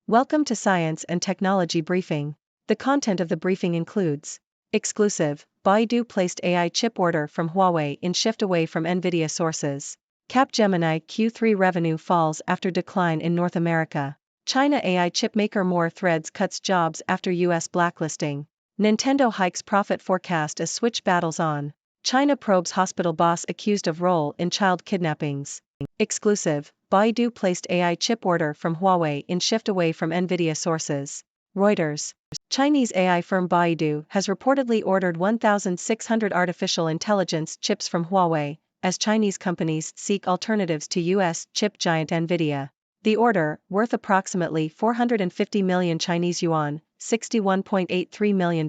Welcome to Science and Technology Briefing. The content of the briefing includes exclusive, Baidu placed AI chip order from Huawei in shift away from Nvidia sources. Capgemini Q3 revenue falls after decline in North America. China AI chipmaker More Threads cuts jobs after US blacklisting. Nintendo hikes profit forecast as Switch battles on. China probes hospital boss accused of role in child kidnappings. Exclusive, Baidu placed AI chip order from Huawei in shift away from Nvidia sources. Reuters. Chinese AI firm Baidu has reportedly ordered 1,600 artificial intelligence chips from Huawei, as Chinese companies seek alternatives to US chip giant Nvidia. The order, worth approximately 450 million Chinese yuan, $61.83 million,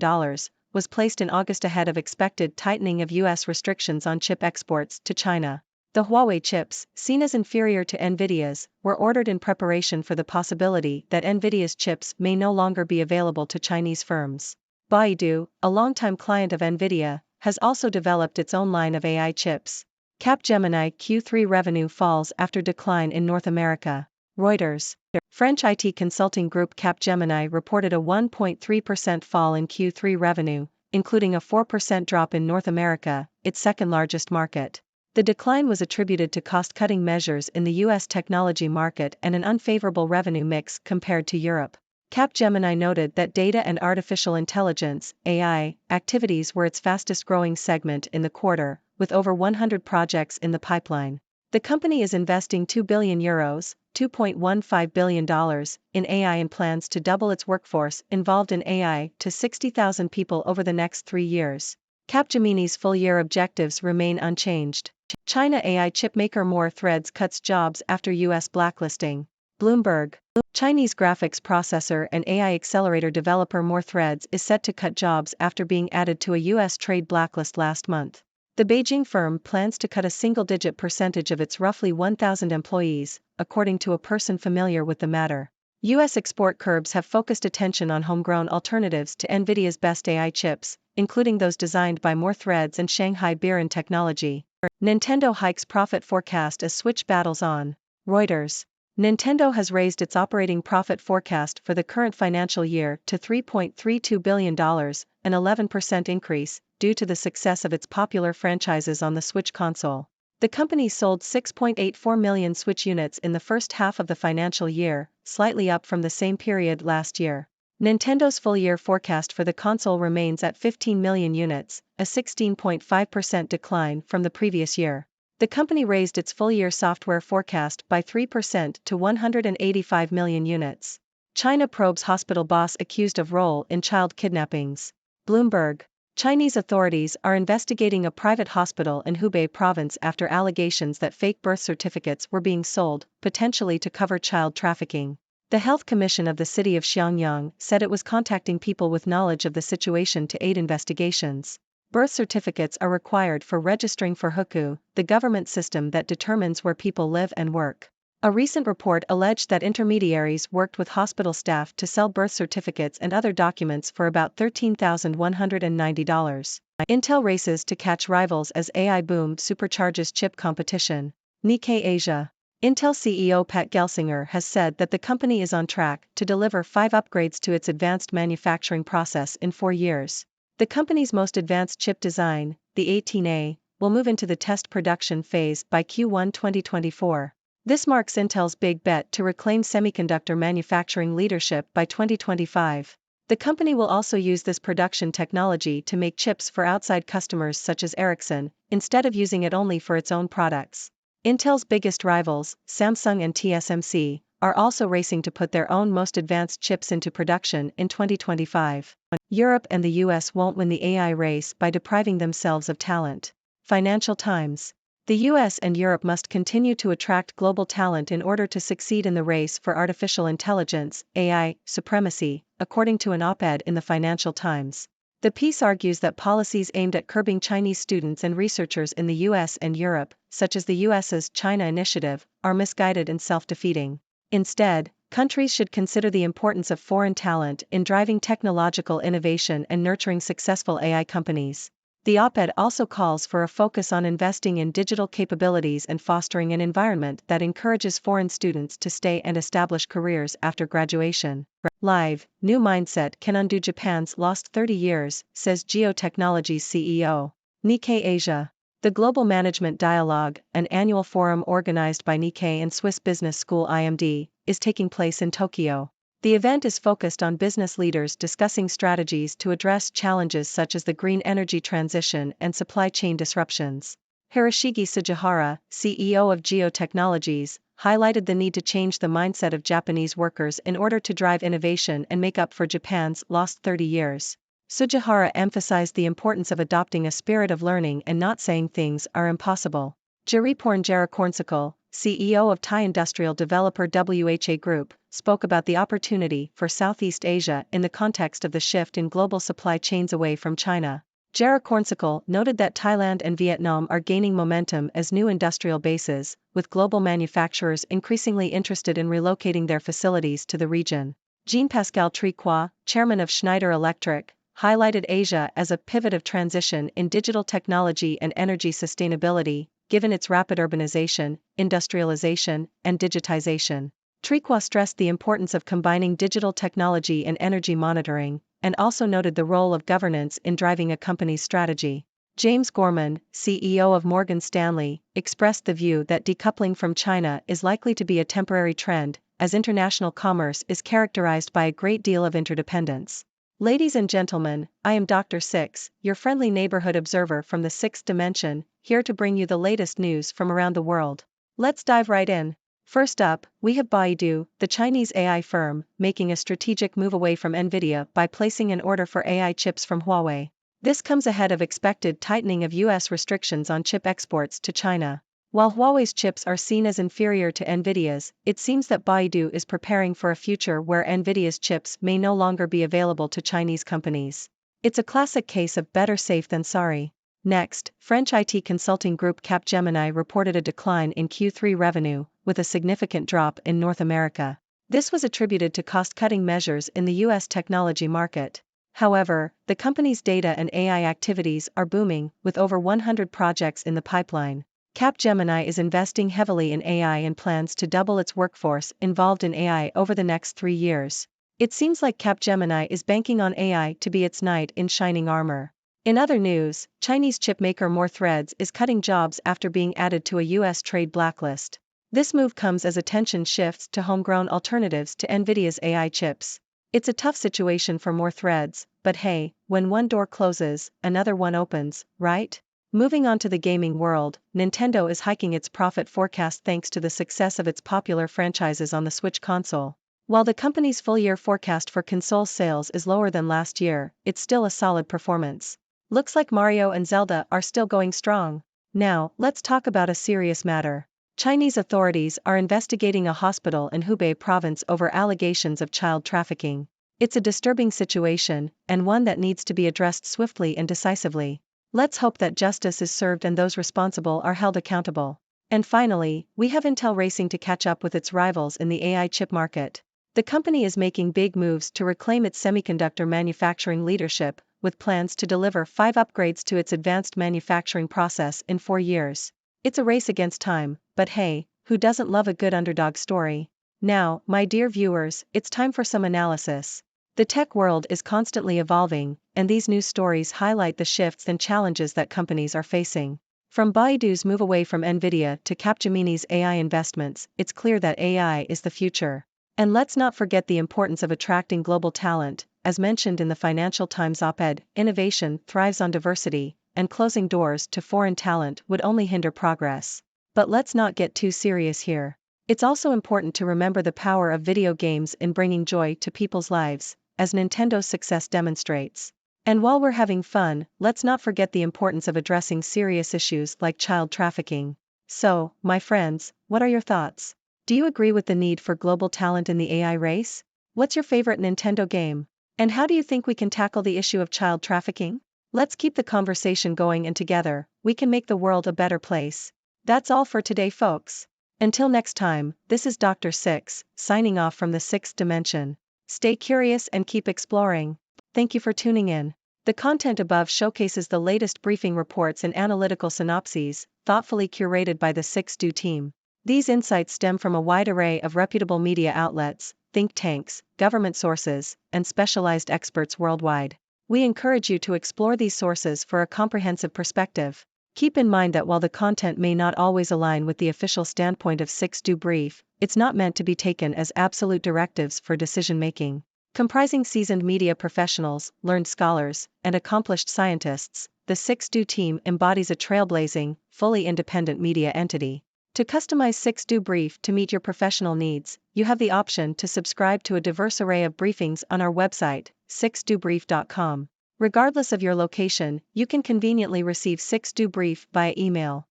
was placed in August ahead of expected tightening of US restrictions on chip exports to China. The Huawei chips, seen as inferior to Nvidia's, were ordered in preparation for the possibility that Nvidia's chips may no longer be available to Chinese firms. Baidu, a longtime client of Nvidia, has also developed its own line of AI chips. Capgemini Q3 revenue falls after decline in North America. Reuters. French IT consulting group Capgemini reported a 1.3% fall in Q3 revenue, including a 4% drop in North America, its second-largest market. The decline was attributed to cost-cutting measures in the U.S. technology market and an unfavorable revenue mix compared to Europe. Capgemini noted that data and artificial intelligence (AI) activities were its fastest-growing segment in the quarter, with over 100 projects in the pipeline. The company is investing €2 billion, $2.15 billion, in AI and plans to double its workforce involved in AI to 60,000 people over the next 3 years. Capgemini's full-year objectives remain unchanged. China AI chipmaker More Threads cuts jobs after US blacklisting. Bloomberg. Chinese graphics processor and AI accelerator developer More Threads is set to cut jobs after being added to a US trade blacklist last month. The Beijing firm plans to cut a single-digit percentage of its roughly 1,000 employees, according to a person familiar with the matter. U.S. export curbs have focused attention on homegrown alternatives to Nvidia's best AI chips, including those designed by More Threads and Shanghai Biren Technology. Nintendo hikes profit forecast as Switch battles on. Reuters. Nintendo has raised its operating profit forecast for the current financial year to $3.32 billion, an 11% increase, due to the success of its popular franchises on the Switch console. The company sold 6.84 million Switch units in the first half of the financial year, slightly up from the same period last year. Nintendo's full-year forecast for the console remains at 15 million units, a 16.5% decline from the previous year. The company raised its full-year software forecast by 3% to 185 million units. China probes hospital boss accused of role in child kidnappings. Bloomberg. Chinese authorities are investigating a private hospital in Hubei province after allegations that fake birth certificates were being sold, potentially to cover child trafficking. The Health Commission of the city of Xiangyang said it was contacting people with knowledge of the situation to aid investigations. Birth certificates are required for registering for Hukou, the government system that determines where people live and work. A recent report alleged that intermediaries worked with hospital staff to sell birth certificates and other documents for about $13,190. Intel races to catch rivals as AI boom supercharges chip competition. Nikkei Asia. Intel CEO Pat Gelsinger has said that the company is on track to deliver 5 upgrades to its advanced manufacturing process in 4 years. The company's most advanced chip design, the 18A, will move into the test production phase by Q1 2024. This marks Intel's big bet to reclaim semiconductor manufacturing leadership by 2025. The company will also use this production technology to make chips for outside customers such as Ericsson, instead of using it only for its own products. Intel's biggest rivals, Samsung and TSMC, are also racing to put their own most advanced chips into production in 2025. Europe and the US won't win the AI race by depriving themselves of talent. Financial Times. The US and Europe must continue to attract global talent in order to succeed in the race for artificial intelligence, AI, supremacy, according to an op-ed in the Financial Times. The piece argues that policies aimed at curbing Chinese students and researchers in the US and Europe, such as the US's China Initiative, are misguided and self-defeating. Instead, countries should consider the importance of foreign talent in driving technological innovation and nurturing successful AI companies. The op-ed also calls for a focus on investing in digital capabilities and fostering an environment that encourages foreign students to stay and establish careers after graduation. Live, new mindset can undo Japan's lost 30 years, says Geotechnology's CEO. Nikkei Asia. The Global Management Dialogue, an annual forum organized by Nikkei and Swiss Business School IMD, is taking place in Tokyo. The event is focused on business leaders discussing strategies to address challenges such as the green energy transition and supply chain disruptions. Hiroshige Sugihara, CEO of Geotechnologies, highlighted the need to change the mindset of Japanese workers in order to drive innovation and make up for Japan's lost 30 years. Sugihara emphasized the importance of adopting a spirit of learning and not saying things are impossible. Jariporn Jarakornsikal, CEO of Thai industrial developer WHA Group, spoke about the opportunity for Southeast Asia in the context of the shift in global supply chains away from China. Jarakornsikal noted that Thailand and Vietnam are gaining momentum as new industrial bases, with global manufacturers increasingly interested in relocating their facilities to the region. Jean-Pascal Tricoire, chairman of Schneider Electric, highlighted Asia as a pivot of transition in digital technology and energy sustainability, given its rapid urbanization, industrialization, and digitization. Tricoire stressed the importance of combining digital technology and energy monitoring, and also noted the role of governance in driving a company's strategy. James Gorman, CEO of Morgan Stanley, expressed the view that decoupling from China is likely to be a temporary trend, as international commerce is characterized by a great deal of interdependence. Ladies and gentlemen, I am Dr. Six, your friendly neighborhood observer from the sixth dimension, here to bring you the latest news from around the world. Let's dive right in. First up, we have Baidu, the Chinese AI firm, making a strategic move away from Nvidia by placing an order for AI chips from Huawei. This comes ahead of expected tightening of US restrictions on chip exports to China. While Huawei's chips are seen as inferior to Nvidia's, it seems that Baidu is preparing for a future where Nvidia's chips may no longer be available to Chinese companies. It's a classic case of better safe than sorry. Next, French IT consulting group Capgemini reported a decline in Q3 revenue, with a significant drop in North America. This was attributed to cost-cutting measures in the US technology market. However, the company's data and AI activities are booming, with over 100 projects in the pipeline. Capgemini is investing heavily in AI and plans to double its workforce involved in AI over the next 3 years. It seems like Capgemini is banking on AI to be its knight in shining armor. In other news, Chinese chipmaker More Threads is cutting jobs after being added to a US trade blacklist. This move comes as attention shifts to homegrown alternatives to Nvidia's AI chips. It's a tough situation for More Threads, but hey, when one door closes, another one opens, right? Moving on to the gaming world, Nintendo is hiking its profit forecast thanks to the success of its popular franchises on the Switch console. While the company's full-year forecast for console sales is lower than last year, it's still a solid performance. Looks like Mario and Zelda are still going strong. Now, let's talk about a serious matter. Chinese authorities are investigating a hospital in Hubei province over allegations of child trafficking. It's a disturbing situation, and one that needs to be addressed swiftly and decisively. Let's hope that justice is served and those responsible are held accountable. And finally, we have Intel racing to catch up with its rivals in the AI chip market. The company is making big moves to reclaim its semiconductor manufacturing leadership, with plans to deliver 5 upgrades to its advanced manufacturing process in 4 years. It's a race against time, but hey, who doesn't love a good underdog story? Now, my dear viewers, it's time for some analysis. The tech world is constantly evolving, and these news stories highlight the shifts and challenges that companies are facing. From Baidu's move away from Nvidia to Capgemini's AI investments, it's clear that AI is the future. And let's not forget the importance of attracting global talent. As mentioned in the Financial Times op-ed, innovation thrives on diversity, and closing doors to foreign talent would only hinder progress. But let's not get too serious here. It's also important to remember the power of video games in bringing joy to people's lives, as Nintendo's success demonstrates. And while we're having fun, let's not forget the importance of addressing serious issues like child trafficking. So, my friends, what are your thoughts? Do you agree with the need for global talent in the AI race? What's your favorite Nintendo game? And how do you think we can tackle the issue of child trafficking? Let's keep the conversation going, and together, we can make the world a better place. That's all for today, folks. Until next time, this is Dr. Six, signing off from the sixth dimension. Stay curious and keep exploring. Thank you for tuning in. The content above showcases the latest briefing reports and analytical synopses, thoughtfully curated by the 6Do team. These insights stem from a wide array of reputable media outlets, think tanks, government sources, and specialized experts worldwide. We encourage you to explore these sources for a comprehensive perspective. Keep in mind that while the content may not always align with the official standpoint of 6Do Brief, it's not meant to be taken as absolute directives for decision-making. Comprising seasoned media professionals, learned scholars, and accomplished scientists, the 6Do team embodies a trailblazing, fully independent media entity. To customize 6Do Brief to meet your professional needs, you have the option to subscribe to a diverse array of briefings on our website, 6dobrief.com. Regardless of your location, you can conveniently receive 6Do Brief via email.